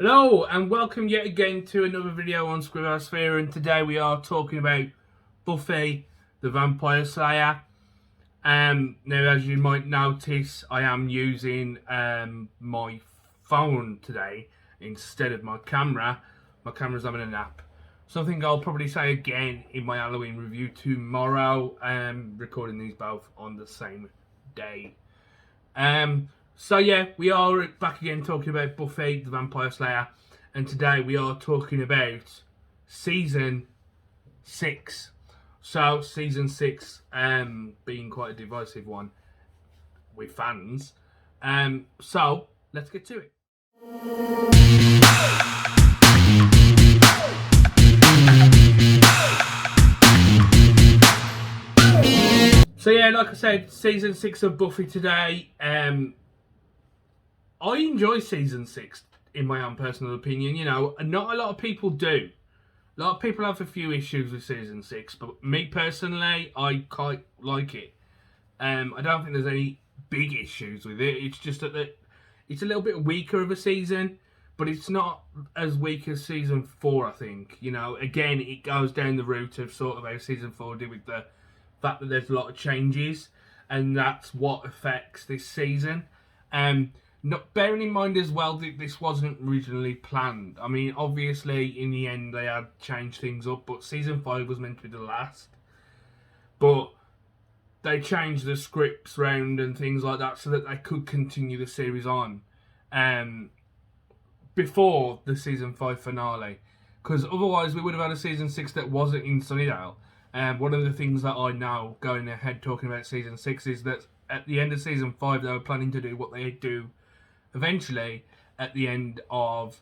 Hello and welcome yet again to another video on Scribhosphere, and today we are talking about Buffy the Vampire Slayer. Now, as you might notice, I am using my phone today instead of my camera. My camera's having a nap. Something I'll probably say again in my Halloween review tomorrow. Recording these both on the same day. So yeah, we are back again talking about Buffy the Vampire Slayer, and today we are talking about season 6. So season 6 being quite a divisive one with fans. So let's get to it. So yeah, like I said, season 6 of Buffy today. I enjoy season 6 in my own personal opinion, and not a lot of people do. A lot of people have a few issues with season 6, but me personally, I quite like it. I don't think there's any big issues with it. It's just that it's a little bit weaker of a season, but it's not as weak as season 4, I think. Again, it goes down the route of sort of how season 4 did with the fact that there's a lot of changes, and that's what affects this season. Not bearing in mind as well that this wasn't originally planned. I mean, obviously, in the end, they had changed things up, but season 5 was meant to be the last. But they changed the scripts round and things like that so that they could continue the series on before the season 5 finale. Because otherwise, we would have had a season 6 that wasn't in Sunnydale. One of the things that I know, going ahead talking about season 6, is that at the end of season 5, they were planning to do what they do eventually at the end of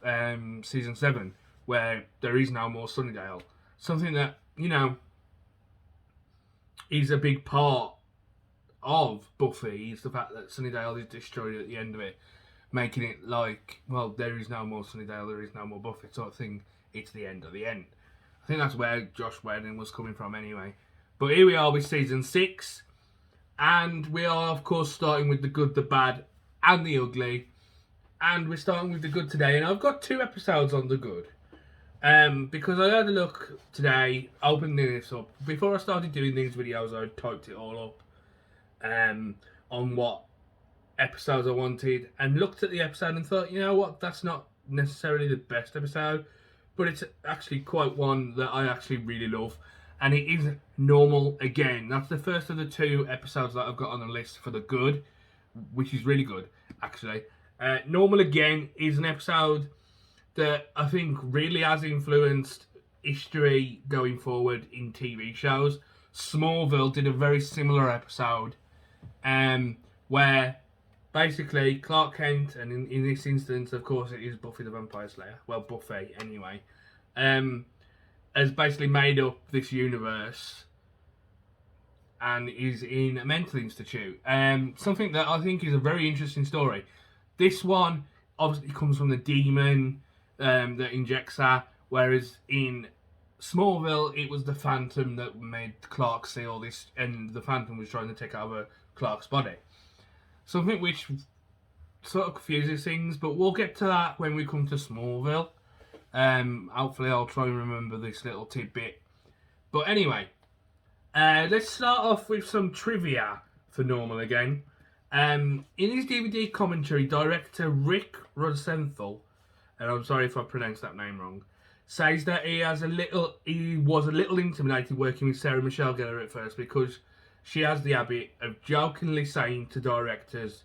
season 7, where there is no more Sunnydale. Something that, is a big part of Buffy, is the fact that Sunnydale is destroyed at the end of it, making it like, well, there is no more Sunnydale, there is no more Buffy sort of thing. It's the end of the end. I think that's where Josh Whedon was coming from anyway. But here we are with season 6, and we are, of course, starting with the good, the bad, and the ugly. And we're starting with the good today, and I've got 2 episodes on the good. Because I had a look today, opening this up. Before I started doing these videos, I typed it all up on what episodes I wanted, and looked at the episode and thought, you know what, that's not necessarily the best episode, but it's actually quite one that I actually really love. And it is Normal Again. That's the first of the 2 episodes that I've got on the list for the good, which is really good, actually. Normal Again is an episode that I think really has influenced history going forward in TV shows. Smallville did a very similar episode where basically Clark Kent, and in this instance, of course, it is Buffy the Vampire Slayer. Well, Buffy, anyway. Has basically made up this universe and is in a mental institute. Something that I think is a very interesting story. This one obviously comes from the demon that injects her, whereas in Smallville it was the Phantom that made Clark see all this, and the Phantom was trying to take over Clark's body. Something which sort of confuses things, but we'll get to that when we come to Smallville. Hopefully I'll try and remember this little tidbit. But anyway, let's start off with some trivia for Normal Again. In his DVD commentary, director Rick Rosenthal, and I'm sorry if I pronounced that name wrong, says that he was a little intimidated working with Sarah Michelle Gellar at first, because she has the habit of jokingly saying to directors,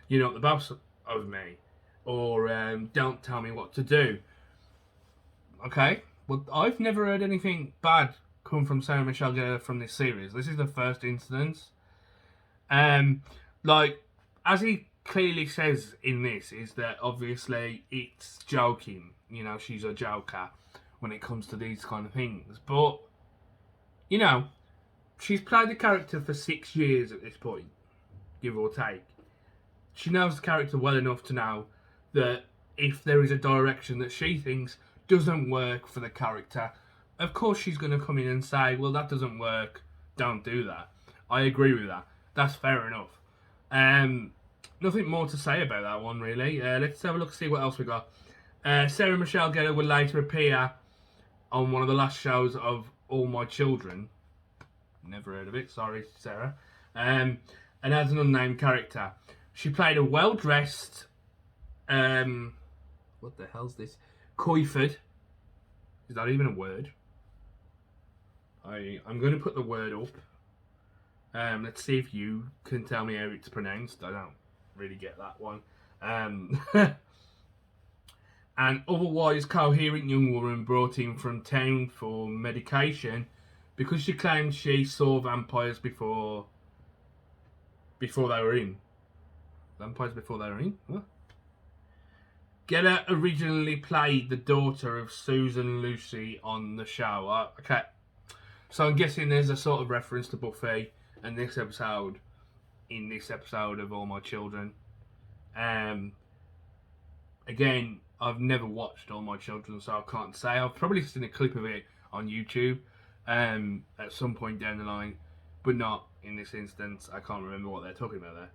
"You're not the boss of me," or "Don't tell me what to do." Okay, well, I've never heard anything bad come from Sarah Michelle Gellar from this series. This is the first instance. Like, as he clearly says in this, is that obviously it's joking. She's a joker when it comes to these kind of things. But, she's played the character for 6 years at this point, give or take. She knows the character well enough to know that if there is a direction that she thinks doesn't work for the character, of course she's going to come in and say, well, that doesn't work, don't do that. I agree with that. That's fair enough. Nothing more to say about that one, really. Let's have a look, see what else we got. Sarah Michelle Gellar will later appear on one of the last shows of All My Children. Never heard of it, sorry, Sarah. And as an unnamed character. She played a well-dressed, what the hell's this? Coiford. Is that even a word? I'm going to put the word up. Let's see if you can tell me how it's pronounced. I don't really get that one. An otherwise coherent young woman brought in from town for medication because she claimed she saw vampires before they were in. Vampires before they were in? What? Gellar originally played the daughter of Susan Lucy on the show. Okay. So I'm guessing there's a sort of reference to Buffy and this episode in this episode of All My Children. Again, I've never watched All My Children, so I can't say. I've probably seen a clip of it on YouTube at some point down the line, but not in this instance. I can't remember what they're talking about there.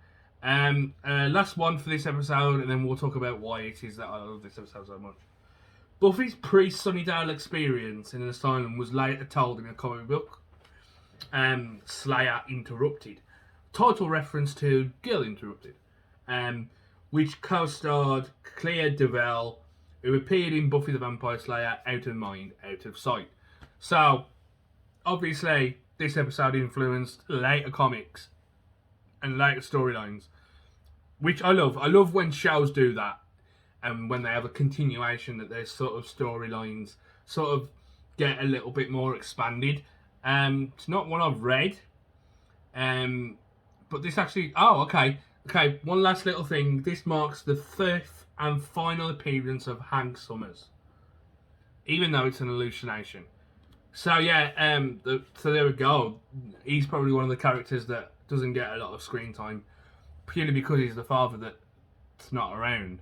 Last one for this episode, and then we'll talk about why it is that I love this episode so much. Buffy's pre-Sunnydale experience in an asylum was later told in a comic book, Slayer Interrupted, title reference to Girl Interrupted, which co-starred Claire Deville, who appeared in Buffy the Vampire Slayer Out of Mind, Out of Sight. So, obviously, this episode influenced later comics and later storylines, which I love. I love when shows do that, and when they have a continuation, that their sort of storylines sort of get a little bit more expanded. It's not one I've read, but this actually... Oh, okay. Okay, one last little thing. This marks the fifth and final appearance of Hank Summers, even though it's an hallucination. So yeah, so there we go. He's probably one of the characters that doesn't get a lot of screen time, purely because he's the father that's not around.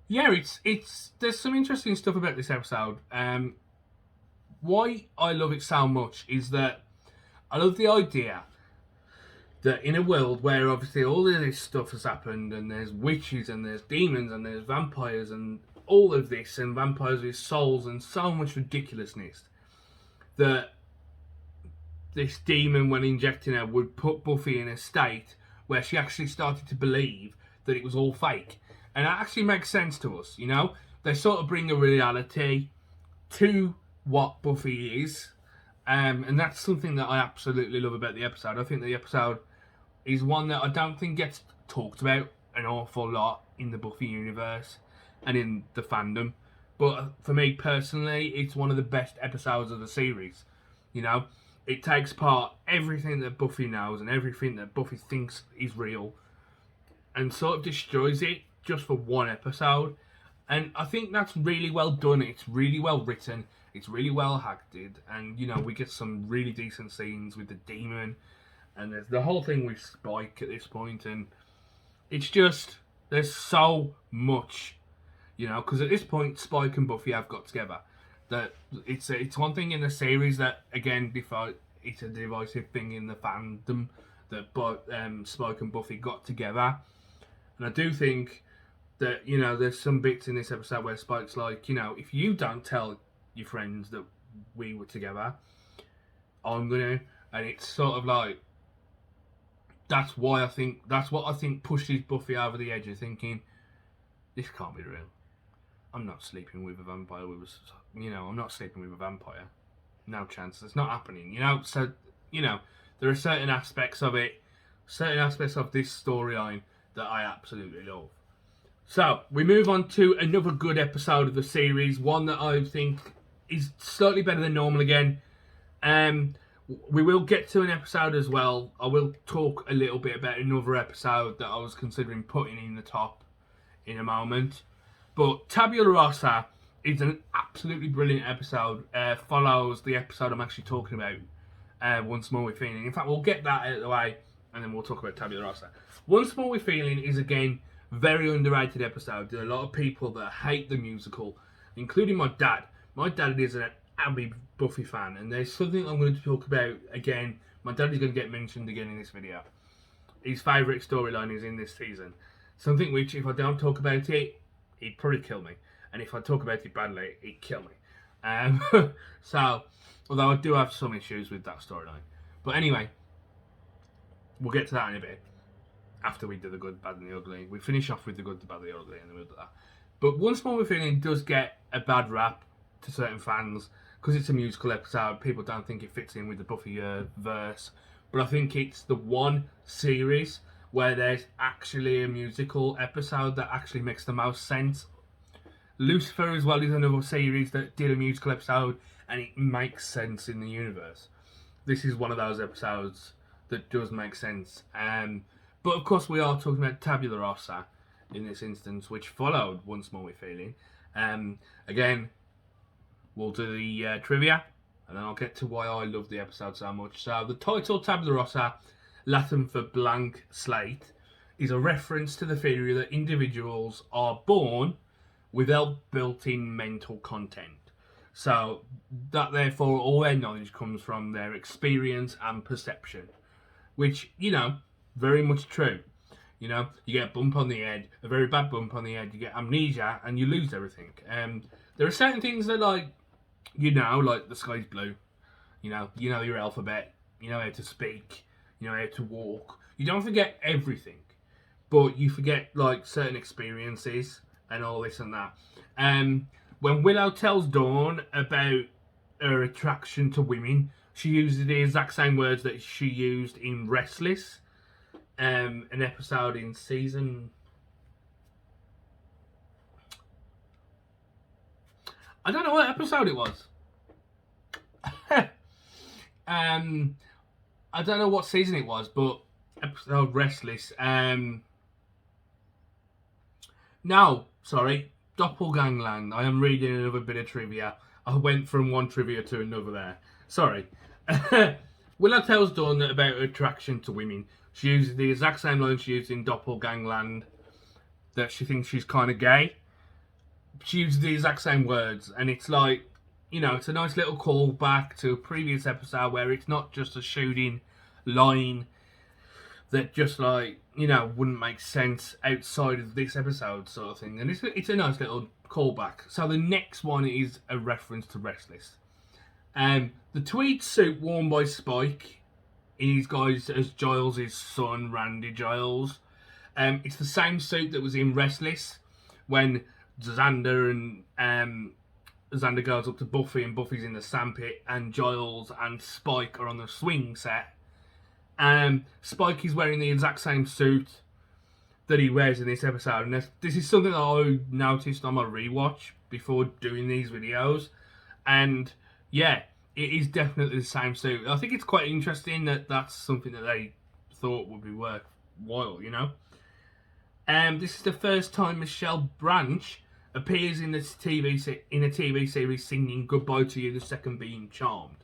Yeah, it's there's some interesting stuff about this episode. Why I love it so much is that I love the idea that in a world where obviously all of this stuff has happened, and there's witches and there's demons and there's vampires and all of this, and vampires with souls and so much ridiculousness, that this demon, when injecting her, would put Buffy in a state where she actually started to believe that it was all fake. And that actually makes sense to us, you know? They sort of bring a reality to what Buffy is. And that's something that I absolutely love about the episode. I think the episode is one that I don't think gets talked about an awful lot in the Buffy universe and in the fandom. But for me personally, it's one of the best episodes of the series. You know? It takes apart everything that Buffy knows and everything that Buffy thinks is real, and sort of destroys it just for one episode. And I think that's really well done. It's really well written. It's really well acted. And, you know, we get some really decent scenes with the demon. And there's the whole thing with Spike at this point. And it's just, there's so much, you know, because at this point, Spike and Buffy have got together. That it's one thing in the series that, again, it's a divisive thing in the fandom, that Spike and Buffy got together. And I do think that, you know, there's some bits in this episode where Spike's like, you know, if you don't tell your friends that we were together, I'm gonna. And it's sort of like, that's what I think pushes Buffy over the edge of thinking, this can't be real. I'm not sleeping with a vampire. I'm not sleeping with a vampire. No chance. It's not happening. You know. So, you know, there are certain aspects of it, certain aspects of this storyline that I absolutely love. So we move on to another good episode of the series. One that I think is slightly better than normal again. We will get to an episode as well. I will talk a little bit about another episode that I was considering putting in the top in a moment. But Tabula Rasa is an absolutely brilliant episode. Follows the episode I'm actually talking about, Once More We're Feeling. In fact, we'll get that out of the way, and then we'll talk about Tabula Rasa. Once More We're Feeling is, again, very underrated episode. There are a lot of people that hate the musical, including my dad. My dad is an avid Buffy fan, and there's something I'm going to talk about again. My dad is going to get mentioned again in this video. His favourite storyline is in this season. Something which, if I don't talk about it, he'd probably kill me. And if I talk about it badly, he'd kill me. So, although I do have some issues with that storyline. But anyway, we'll get to that in a bit. After we do the good, bad, and the ugly. We finish off with the good, the bad, the ugly, and then we'll do that. But Once More We're Feeling does get a bad rap to certain fans because it's a musical episode. People don't think it fits in with the Buffy verse. But I think it's the one series where there's actually a musical episode that actually makes the most sense. Lucifer as well is another series that did a musical episode and it makes sense in the universe. This is one of those episodes that does make sense. But of course we are talking about Tabula Rasa in this instance, which followed Once More We're Feeling. Again, we'll do the trivia, and then I'll get to why I love the episode so much. So the title Tabula Rasa, Latin for blank slate, is a reference to the theory that individuals are born without built-in mental content. So that therefore all their knowledge comes from their experience and perception, which, you know, very much true. You know, you get a bump on the head, a very bad bump on the head, you get amnesia, and you lose everything. There are certain things that, like, you know, like the sky's blue. You know your alphabet. You know how to speak. You know how to walk. You don't forget everything, but you forget, like, certain experiences and all this and that. When Willow tells Dawn about her attraction to women, she uses the exact same words that she used in Restless. An episode in season... I don't know what episode it was. I don't know what season it was, but episode Restless. No, sorry, Doppelgangland. I am reading another bit of trivia. I went from one trivia to another there. Sorry. Willow tells Dawn about her attraction to women. She uses the exact same line she used in Doppelgangland, that she thinks she's kind of gay. She uses the exact same words, and it's like, you know, it's a nice little callback to a previous episode where it's not just a shooting line that just, like, you know, wouldn't make sense outside of this episode sort of thing. And it's a nice little callback. So the next one is a reference to Restless. The tweed suit worn by Spike in his guise as Giles' son, Randy Giles. It's the same suit that was in Restless when Xander and Xander goes up to Buffy and Buffy's in the sandpit and Giles and Spike are on the swing set. Spike is wearing the exact same suit that he wears in this episode, and this is something that I noticed on my rewatch before doing these videos, and yeah, it is definitely the same suit. I think it's quite interesting that that's something that they thought would be worthwhile, you know. This is the first time Michelle Branch appears in a TV series singing "Goodbye to You," the second being "Charmed."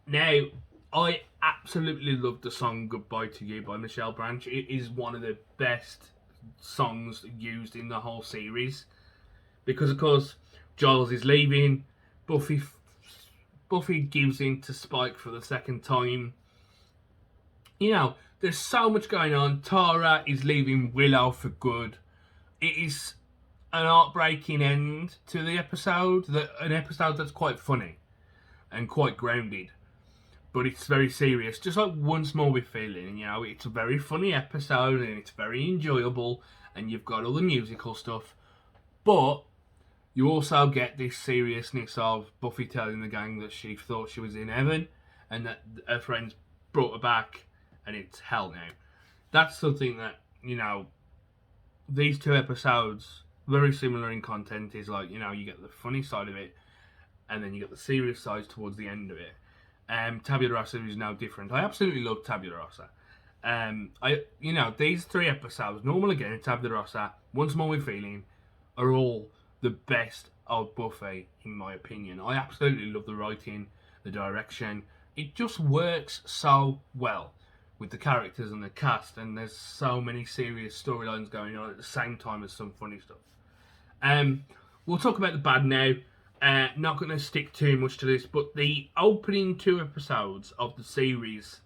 Now, I absolutely love the song "Goodbye to You" by Michelle Branch. It is one of the best songs used in the whole series because, of course, Giles is leaving. Buffy gives in to Spike for the second time. You know, there's so much going on. Tara is leaving Willow for good. It is an heartbreaking end to the episode. An episode that's quite funny and quite grounded, but it's very serious. Just like Once More We're Feeling, you know, it's a very funny episode and it's very enjoyable, and you've got all the musical stuff, but you also get this seriousness of Buffy telling the gang that she thought she was in heaven and that her friends brought her back and it's hell now. That's something that, you know, these two episodes, very similar in content, is like, you know, you get the funny side of it and then you get the serious side towards the end of it. Tabula Rasa is now different. I absolutely love Tabula Rasa. You know, these three episodes, Normal Again, Tabula Rasa, Once More We're Feeling, are all the best of Buffy, in my opinion. I absolutely love the writing, the direction. It just works so well with the characters and the cast, and there's so many serious storylines going on at the same time as some funny stuff. We'll talk about the bad now. Not going to stick too much to this, but the opening two episodes of the series,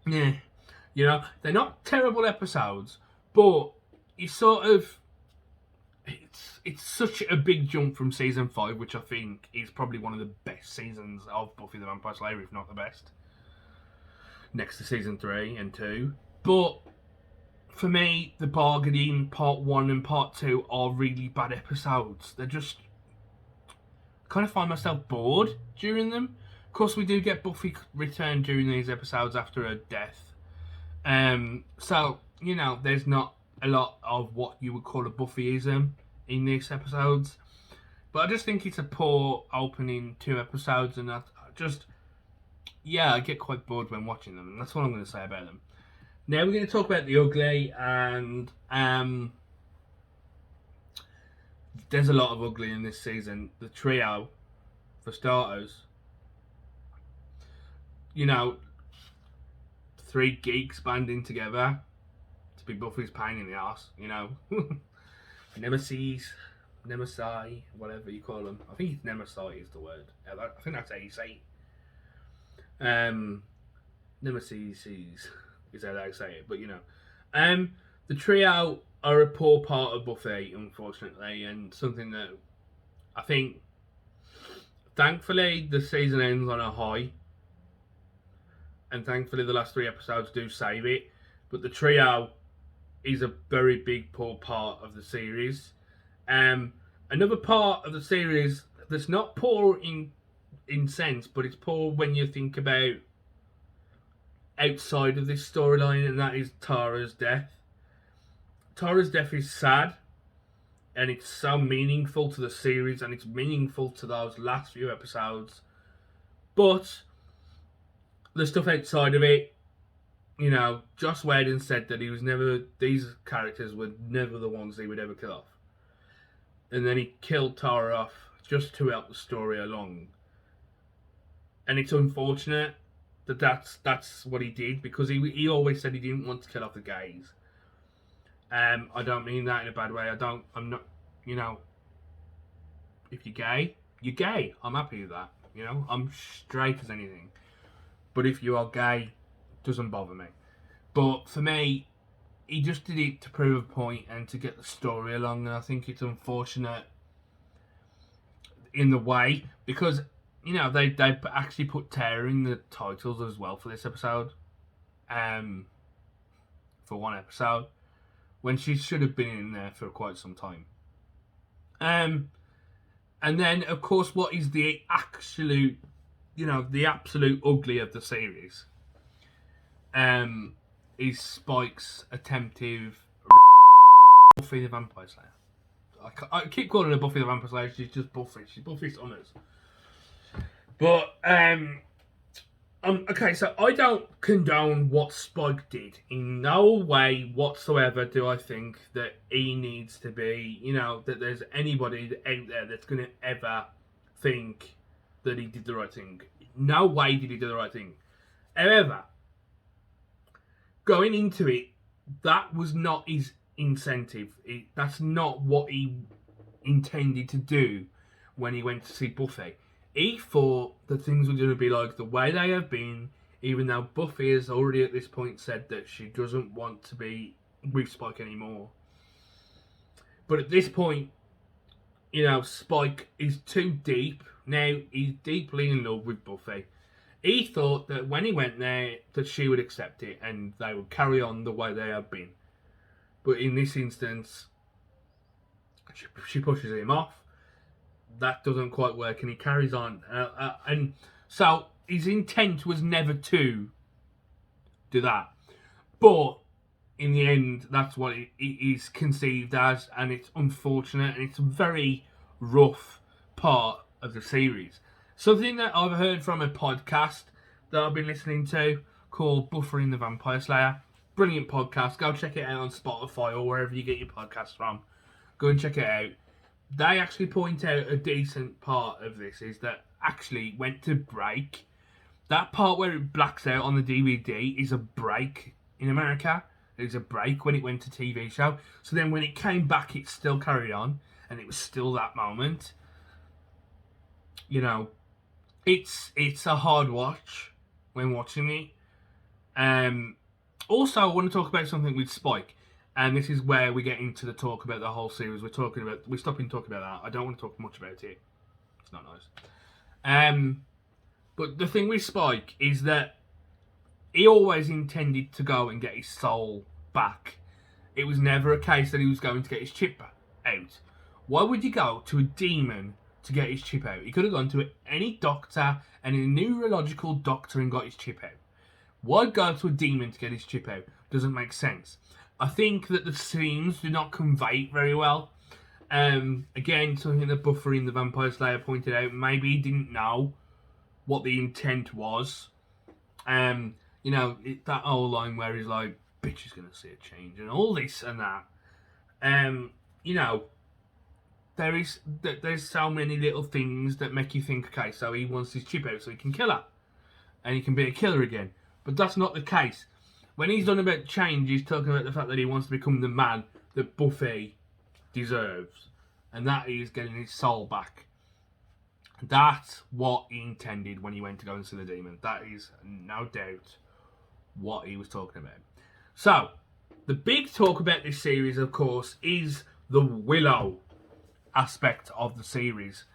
yeah, you know, they're not terrible episodes, but you sort of it's such a big jump from season 5, which I think is probably one of the best seasons of Buffy the Vampire Slayer, if not the best, next to season 3 and 2. But for me, the bargaining part 1 and part 2 are really bad episodes. They're just, I kind of find myself bored during them. Of course, we do get Buffy return during these episodes after her death. So, you know, there's not a lot of what you would call a Buffyism in these episodes. But I just think it's a poor opening 2 episodes, and I get quite bored when watching them, and that's what I'm going to say about them. Now we're going to talk about the ugly, and there's a lot of ugly in this season. The trio, for starters, you know, 3 geeks banding together to be Buffy's pain in the arse, you know. Nemesis, whatever you call them. I think it's Nemesis is the word. I think that's how you say it. Nemesis is how they say it, but you know. The trio are a poor part of Buffy, unfortunately, and something that I think, thankfully, the season ends on a high, and thankfully the last 3 episodes do save it, but the trio is a very big poor part of the series. Another part of the series that's not poor in sense, but it's poor when you think about outside of this storyline, and that is Tara's death. Tara's death is sad, and it's so meaningful to the series, and it's meaningful to those last few episodes. But the stuff outside of it, you know, Joss Whedon said that these characters were never the ones he would ever kill off. And then he killed Tara off just to help the story along. And it's unfortunate that that's what he did, because he always said he didn't want to kill off the gays. I don't mean that in a bad way. I'm not, you know, if you're gay, you're gay. I'm happy with that. You know, I'm straight as anything. But if you are gay, doesn't bother me. But for me, he just did it to prove a point and to get the story along, and I think it's unfortunate in the way, because, you know, they actually put Tara in the titles as well for this episode, for 1 episode, when she should have been in there for quite some time. And then, of course, what is the absolute, you know, the absolute ugly of the series, is Spike's attempted Buffy the Vampire Slayer. I keep calling her Buffy the Vampire Slayer. She's just Buffy. She's Buffy Summers. But okay, so I don't condone what Spike did. In no way whatsoever do I think that he needs to be, you know, that there's anybody out there that's going to ever think that he did the right thing. No way did he do the right thing. However, going into it, that was not his incentive. That's not what he intended to do when he went to see Buffy. He thought that things were going to be like the way they have been, even though Buffy has already at this point said that she doesn't want to be with Spike anymore. But at this point, you know, Spike is too deep. Now he's deeply in love with Buffy. He thought that when he went there, that she would accept it and they would carry on the way they have been. But in this instance, she pushes him off. That doesn't quite work, and he carries on. And so his intent was never to do that. But in the end, that's what it is conceived as, and it's unfortunate, and it's a very rough part of the series. Something that I've heard from a podcast that I've been listening to called Buffy the Vampire Slayer. Brilliant podcast. Go check it out on Spotify or wherever you get your podcasts from. Go and check it out. They actually point out a decent part of this is that actually went to break. That part where it blacks out on the DVD is a break in America. It was a break when it went to TV show. So then when it came back, it still carried on. And it was still that moment. You know, it's a hard watch when watching it. Also, I want to talk about something with Spike. And this is where we get into the talk about the whole series. We're stopping talking about that. I don't want to talk much about it. It's not nice. But the thing with Spike is that he always intended to go and get his soul back. It was never a case that he was going to get his chip out. Why would you go to a demon to get his chip out? He could have gone to any doctor, any neurological doctor, and got his chip out. Why go to a demon to get his chip out? Doesn't make sense. I think that the scenes do not convey it very well. Again, something that Buffy and the Vampire Slayer pointed out. Maybe he didn't know what the intent was. That whole line where he's like, "Bitch is gonna see a change," and all this and that. There's so many little things that make you think, okay, so he wants his chip out so he can kill her, and he can be a killer again. But that's not the case. When he's done about change, he's talking about the fact that he wants to become the man that Buffy deserves, and that is getting his soul back. That's what he intended when he went to go and see the demon. That is no doubt what he was talking about. So, the big talk about this series, of course, is the Willow aspect of the series.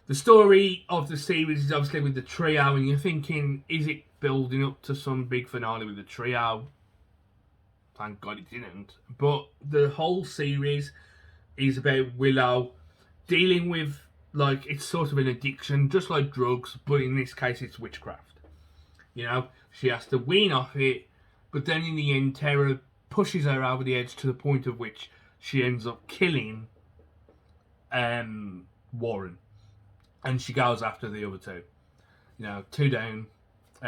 The story of the series is obviously with the trio, and you're thinking, is it building up to some big finale with the trio? Thank God it didn't. But the whole series is about Willow dealing with, like, it's sort of an addiction, just like drugs, but in this case it's witchcraft. She has to wean off it, but then in the end, Terra pushes her over the edge to the point of which she ends up killing Warren. And she goes after the other two. Two down,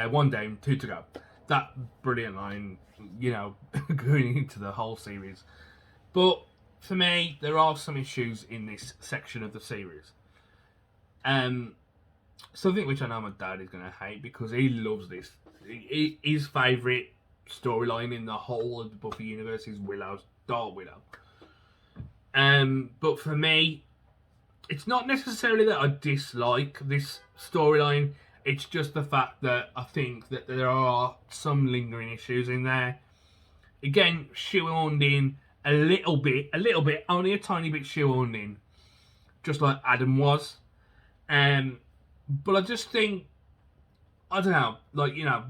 one down, two to go. That brilliant line, going into the whole series. But for me, there are some issues in this section of the series. Something which I know my dad is going to hate because he loves this. His favourite storyline in the whole of the Buffy universe is Willow's Dark Willow. But for me, it's not necessarily that I dislike this storyline. It's just the fact that I think that there are some lingering issues in there. Again, shoehorned in a little bit, only a tiny bit shoehorned in, just like Adam was. But I just think, I don't know,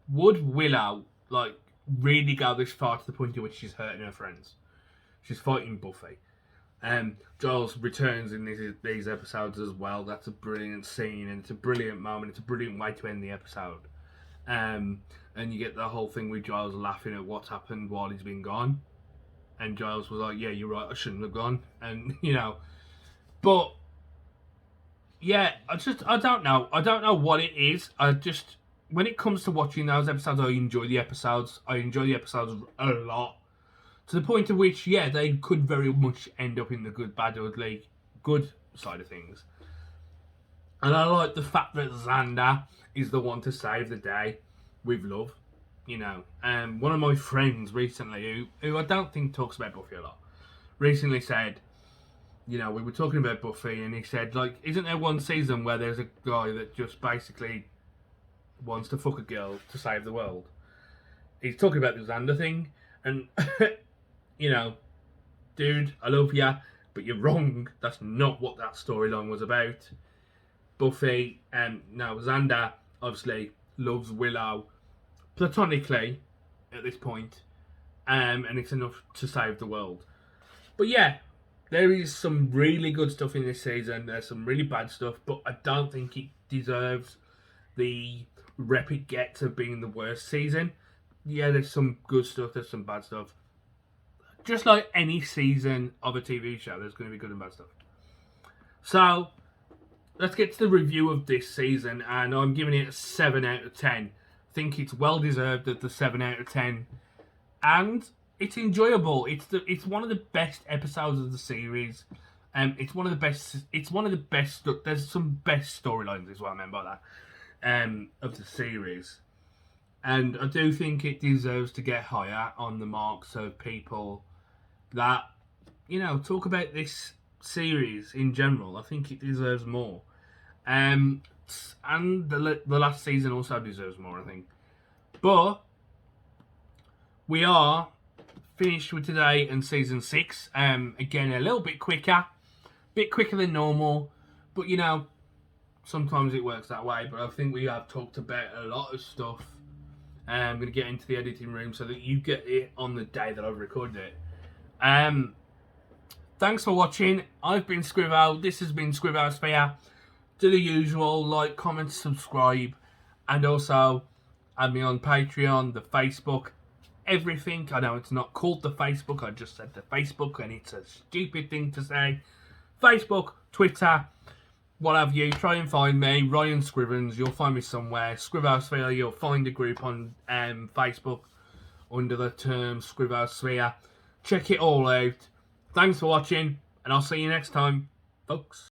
would Willow, really go this far to the point in which she's hurting her friends? She's fighting Buffy. Giles returns in these episodes as well. That's a brilliant scene, and it's a brilliant moment. It's a brilliant way to end the episode. And you get the whole thing with Giles laughing at what's happened while he's been gone. And Giles was like, "Yeah, you're right, I shouldn't have gone." And, but, yeah, I don't know. I don't know what it is. When it comes to watching those episodes, I enjoy the episodes. I enjoy the episodes a lot. To the point of which, yeah, they could very much end up in the good, bad, ugly, good side of things. And I like the fact that Xander is the one to save the day with love. One of my friends recently, who I don't think talks about Buffy a lot, recently said, we were talking about Buffy, and he said, isn't there one season where there's a guy that just basically wants to fuck a girl to save the world? He's talking about the Xander thing, and... dude, I love ya, but you're wrong. That's not what that storyline was about. Buffy, Xander obviously loves Willow platonically at this point, and it's enough to save the world. But yeah, there is some really good stuff in this season. There's some really bad stuff, but I don't think it deserves the rep it gets of being the worst season. Yeah, there's some good stuff, there's some bad stuff. Just like any season of a TV show, there's going to be good and bad stuff. So, let's get to the review of this season, and I'm giving it a 7 out of 10. I think it's well deserved at the 7 out of 10. And it's enjoyable. It's one of the best episodes of the series. It's one of the best. There's some best storylines as well, I mean by that, of the series. And I do think it deserves to get higher on the marks of people that, talk about this series in general. I think it deserves more. And the last season also deserves more, I think. But we are finished with today and season 6. Again, a little bit quicker than normal, but you know, sometimes it works that way. But I think we have talked about a lot of stuff. I'm going to get into the editing room so that you get it on the day that I've recorded it. Thanks for watching. I've been Scrivo. This has been Scrivo Sphere. Do the usual, like, comment, subscribe, and also add me on Patreon, the Facebook, everything. I know it's not called the Facebook, I just said the Facebook, and it's a stupid thing to say. Facebook, Twitter, what have you. Try and find me, Ryan Scrivens. You'll find me somewhere. Scrivosphere. You'll find a group on Facebook under the term Scrivosphere. Check it all out. Thanks for watching, and I'll see you next time, folks.